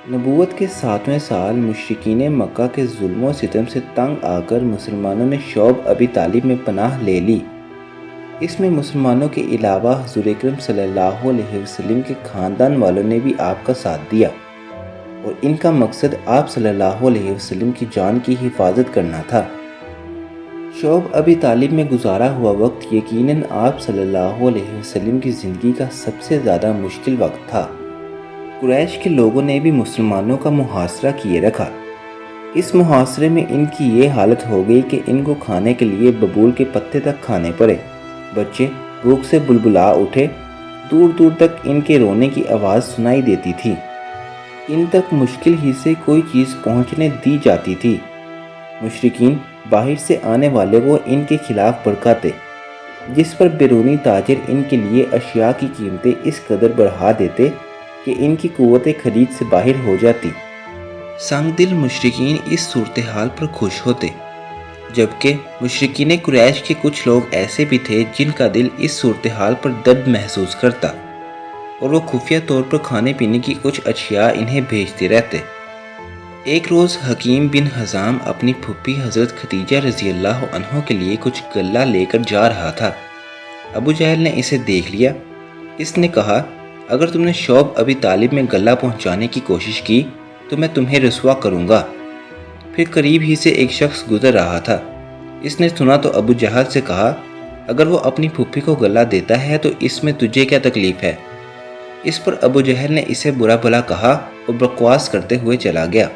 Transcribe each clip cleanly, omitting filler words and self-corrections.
نبوت کے 7ویں سال مشرکین مکہ کے ظلم و ستم سے تنگ آ کر مسلمانوں نے شعب ابی طالب میں پناہ لے لی۔ اس میں مسلمانوں کے علاوہ حضور اکرم صلی اللہ علیہ وسلم کے خاندان والوں نے بھی آپ کا ساتھ دیا اور ان کا مقصد آپ صلی اللہ علیہ وسلم کی جان کی حفاظت کرنا تھا۔ شعب ابی طالب میں گزارا ہوا وقت یقیناً آپ صلی اللہ علیہ وسلم کی زندگی کا سب سے زیادہ مشکل وقت تھا۔ قریش کے لوگوں نے بھی مسلمانوں کا محاصرہ کیے رکھا۔ اس محاصرے میں ان کی یہ حالت ہو گئی کہ ان کو کھانے کے لیے ببول کے پتے تک کھانے پڑے۔ بچے بھوک سے بلبلا اٹھے، دور دور تک ان کے رونے کی آواز سنائی دیتی تھی۔ ان تک مشکل ہی سے کوئی چیز پہنچنے دی جاتی تھی۔ مشرکین باہر سے آنے والے کو ان کے خلاف بھڑکاتے، جس پر بیرونی تاجر ان کے لیے اشیاء کی قیمتیں اس قدر بڑھا دیتے کہ ان کی قوت خرید سے باہر ہو جاتی۔ سنگ دل مشرکین اس صورتحال پر خوش ہوتے، جبکہ مشرکین قریش کے کچھ لوگ ایسے بھی تھے جن کا دل اس صورتحال پر درد محسوس کرتا اور وہ خفیہ طور پر کھانے پینے کی کچھ اشیاء انہیں بھیجتے رہتے۔ ایک روز حکیم بن حزام اپنی پھپھی حضرت خدیجہ رضی اللہ عنہ کے لیے کچھ غلہ لے کر جا رہا تھا۔ ابو جہل نے اسے دیکھ لیا۔ اس نے کہا، اگر تم نے شعب ابی طالب میں غلہ پہنچانے کی کوشش کی تو میں تمہیں رسوا کروں گا۔ پھر قریب ہی سے ایک شخص گزر رہا تھا۔ اس نے سنا تو ابو جہل سے کہا، اگر وہ اپنی پھپھی کو غلہ دیتا ہے تو اس میں تجھے کیا تکلیف ہے؟ اس پر ابو جہل نے اسے برا بھلا کہا اور بکواس کرتے ہوئے چلا گیا۔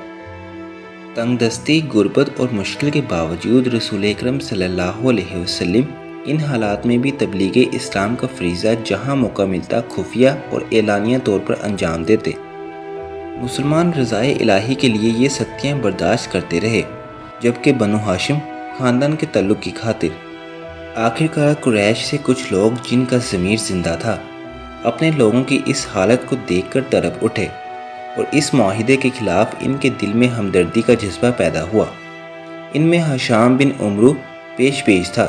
تنگ دستی، غربت اور مشکل کے باوجود رسول اکرم صلی اللہ علیہ وسلم ان حالات میں بھی تبلیغ اسلام کا فریضہ جہاں موقع ملتا خفیہ اور اعلانیہ طور پر انجام دیتے۔ مسلمان رضائے الہی کے لیے یہ سختیاں برداشت کرتے رہے، جبکہ بنو ہاشم خاندان کے تعلق کی خاطر آخرکار قریش سے کچھ لوگ جن کا ضمیر زندہ تھا اپنے لوگوں کی اس حالت کو دیکھ کر تڑپ اٹھے اور اس معاہدے کے خلاف ان کے دل میں ہمدردی کا جذبہ پیدا ہوا۔ ان میں ہشام بن عمرو پیش تھا،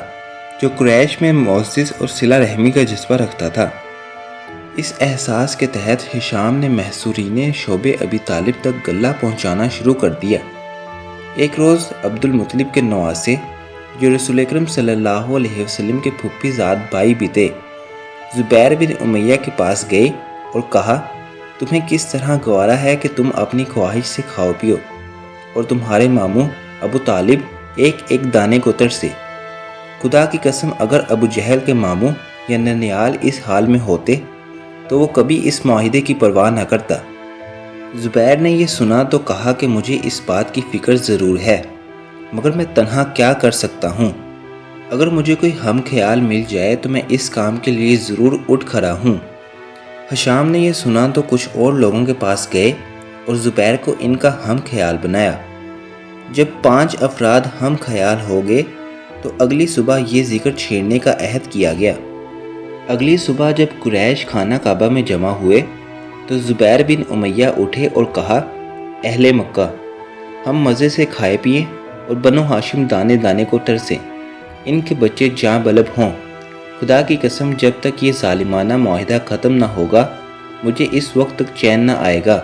جو قریش میں معزز اور صلہ رحمی کا جذبہ رکھتا تھا۔ اس احساس کے تحت ہشام نے محصورین شعب ابی طالب تک غلہ پہنچانا شروع کر دیا۔ ایک روز عبد المطلب کے نواسے، جو رسول اکرم صلی اللہ علیہ وسلم کے پھپھی زاد بھائی بھی تھے، زبیر بن امیہ کے پاس گئے اور کہا، تمہیں کس طرح گوارا ہے کہ تم اپنی خواہش سے کھاؤ پیو اور تمہارے ماموں ابو طالب ایک ایک دانے کو ترسے؟ خدا کی قسم اگر ابو جہل کے ماموں یا ننیال اس حال میں ہوتے تو وہ کبھی اس معاہدے کی پرواہ نہ کرتا۔ زبیر نے یہ سنا تو کہا کہ مجھے اس بات کی فکر ضرور ہے، مگر میں تنہا کیا کر سکتا ہوں؟ اگر مجھے کوئی ہم خیال مل جائے تو میں اس کام کے لیے ضرور اٹھ کھڑا ہوں۔ ہشام نے یہ سنا تو کچھ اور لوگوں کے پاس گئے اور زبیر کو ان کا ہم خیال بنایا۔ جب 5 افراد ہم خیال ہو گئے تو اگلی صبح یہ ذکر چھیڑنے کا عہد کیا گیا۔ اگلی صبح جب قریش خانہ کعبہ میں جمع ہوئے تو زبیر بن امیہ اٹھے اور کہا، اہل مکہ، ہم مزے سے کھائے پیے اور بنو ہاشم دانے دانے کو ترسیں، ان کے بچے جاں بلب ہوں۔ خدا کی قسم جب تک یہ ظالمانہ معاہدہ ختم نہ ہوگا مجھے اس وقت تک چین نہ آئے گا۔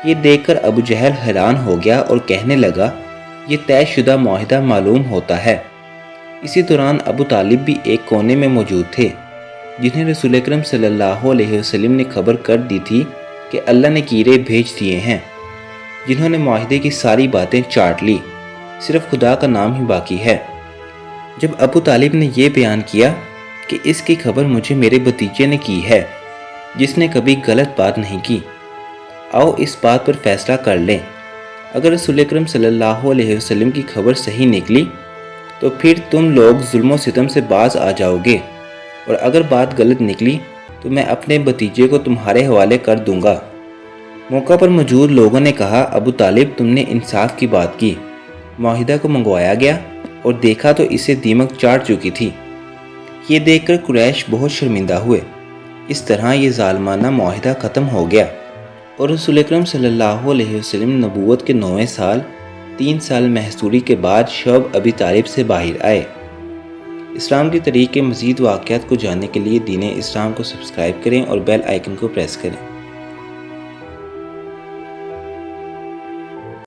یہ دیکھ کر ابو جہل حیران ہو گیا اور کہنے لگا، یہ طے شدہ معاہدہ معلوم ہوتا ہے۔ اسی دوران ابو طالب بھی ایک کونے میں موجود تھے، جنہیں رسول اکرم صلی اللہ علیہ وسلم نے خبر کر دی تھی کہ اللہ نے کیڑے بھیج دیے ہیں، جنہوں نے معاہدے کی ساری باتیں چاٹ لی، صرف خدا کا نام ہی باقی ہے۔ جب ابو طالب نے یہ بیان کیا کہ اس کی خبر مجھے میرے بھتیجے نے کی ہے، جس نے کبھی غلط بات نہیں کی، آؤ اس بات پر فیصلہ کر لیں۔ اگر رسول اکرم صلی اللہ علیہ وسلم کی خبر صحیح نکلی تو پھر تم لوگ ظلم و ستم سے باز آ جاؤ گے، اور اگر بات غلط نکلی تو میں اپنے بھتیجے کو تمہارے حوالے کر دوں گا۔ موقع پر موجود لوگوں نے کہا، ابو طالب تم نے انصاف کی بات کی۔ معاہدہ کو منگوایا گیا اور دیکھا تو اسے دیمک چاٹ چکی تھی۔ یہ دیکھ کر قریش بہت شرمندہ ہوئے۔ اس طرح یہ ظالمانہ معاہدہ ختم ہو گیا اور رسول اکرم صلی اللہ علیہ وسلم نبوت کے 9ویں سال 3 سال محصوری کے بعد شعب ابی طالب سے باہر آئے۔ اسلام کی تاریخ کے مزید واقعات کو جاننے کے لیے دین اسلام کو سبسکرائب کریں اور بیل آئیکن کو پریس کریں۔